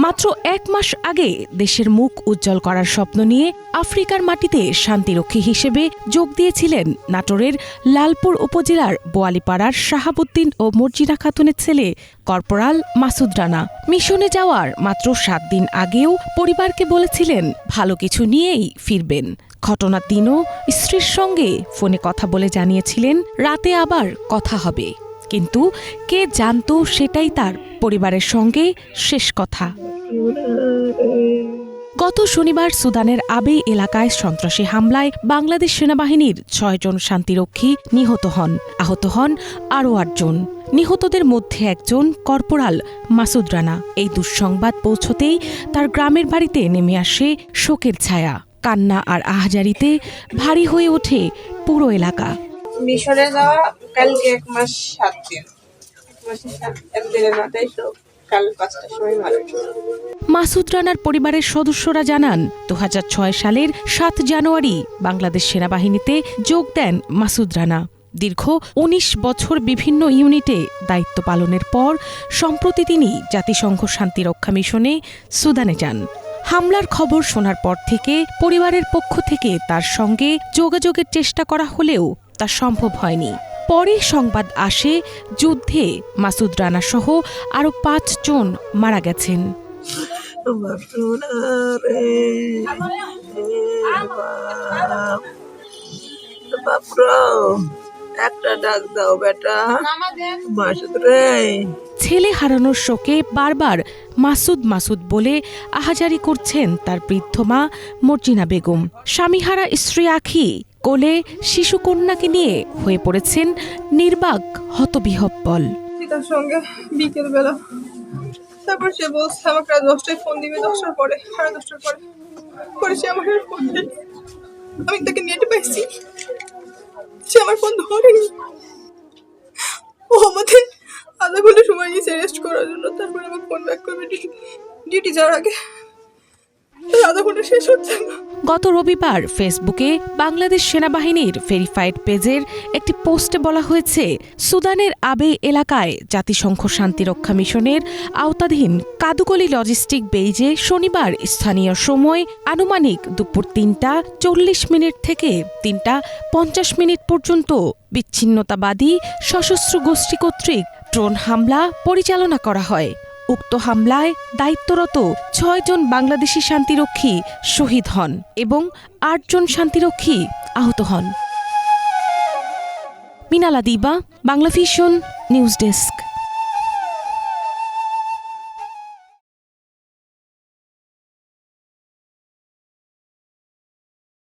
মাত্র ১ মাস আগে দেশের মুখ উজ্জ্বল করার স্বপ্ন নিয়ে আফ্রিকার মাটিতে শান্তিরক্ষী হিসেবে যোগ দিয়েছিলেন নাটোরের লালপুর উপজেলার বোয়ালিপাড়ার শাহাবুদ্দিন ও মর্জিনা খাতুনের ছেলে কর্পোরাল মাসুদ রানা। মিশনে যাওয়ার মাত্র ৭ দিন আগেও পরিবারকে বলেছিলেন ভালো কিছু নিয়েই ফিরবেন। ঘটনার দিনও স্ত্রীর সঙ্গে ফোনে কথা বলে জানিয়েছিলেন রাতে আবার কথা হবে, কিন্তু কে জানতো সেটাই তার পরিবারের সঙ্গে শেষ কথা। গত শনিবার সুদানের আবেই এলাকায় সন্ত্রাসী হামলায় বাংলাদেশ সেনাবাহিনীর ৬ জন শান্তিরক্ষী নিহত হন। আহত হন আরও ৮ জন। নিহতদের মধ্যে একজন কর্পোরাল মাসুদ রানা। এই দুঃসংবাদ পৌঁছতেই তার গ্রামের বাড়িতে নেমে আসে শোকের ছায়া। কান্না আর আহাজারিতে ভারী হয়ে ওঠে পুরো এলাকা। মিশনে যাওয়া কালকে ১ মাস ৭ দিন। ১ দিনের মাথায় তো কাল ৫টার সময় মারা গেছে। মাসুদ রানার পরিবারের সদস্যরা জানান ২০০৬ সালের ৭ জানুয়ারি বাংলাদেশ সেনাবাহিনীতে যোগ দেন মাসুদ রানা। দীর্ঘ ১৯ বছর বিভিন্ন ইউনিটে দায়িত্ব পালনের পর সম্প্রতি তিনি জাতিসংঘ শান্তিরক্ষা মিশনে সুদানে যান। হামলার খবর শোনার পর থেকে পরিবারের পক্ষ থেকে তার সঙ্গে যোগাযোগের চেষ্টা করা হলেও তা সম্ভব হয়নি। পরে সংবাদ আসে যুদ্ধে মাসুদ রানা সহ আরও ৫ জন মারা গেছেন। ছেলে হারানোর শোকে বারবার মাসুদ মাসুদ বলে আহাজারি করছেন তার বৃদ্ধ মা মর্জিনা বেগম। স্বামীহারা স্ত্রী আখি কোলে শিশুকন্যাকে নিয়ে হয়ে পড়েছেন নির্বাক হতবিহ্বল। তার সঙ্গে বিকেল বেলা তারপর সে বলছে আমাকে রাত ১০টায় ফোন দিবে, ১০টার পরে ১০টার পরে পরে সে আমাকে ফোন দেয়। আমি তাকে নেটে পাইছি, সে আমার ফোন ধরেনি। ও আমাকে আধা ঘন্টা সময় নিয়েছে রেস্ট করার জন্য। তারপরে আমার ফোন ব্যাক করবে ডিউটি যাওয়ার আগে। আধা ঘন্টা শেষ হচ্ছে না। গত রবিবার ফেসবুকে বাংলাদেশ সেনাবাহিনীর ভেরিফাইড পেজের একটি পোস্টে বলা হয়েছে, সুদানের আবেই এলাকায় জাতিসংঘ শান্তিরক্ষা মিশনের আওতাধীন কাদুকলি লজিস্টিক বেইজে শনিবার স্থানীয় সময় আনুমানিক দুপুর ৩টা ৪০ মিনিট থেকে ৩টা ৫০ মিনিট পর্যন্ত বিচ্ছিন্নতাবাদী সশস্ত্র গোষ্ঠী কর্তৃক ড্রোন হামলা পরিচালনা করা হয়। উক্ত হামলায় দায়িত্বরত ৬ জন বাংলাদেশি শান্তিরক্ষী শহীদ হন এবং ৮ জন শান্তিরক্ষী আহত হন। মিনালা দিবা, বাংলা ভিশন, নিউজ ডেস্ক।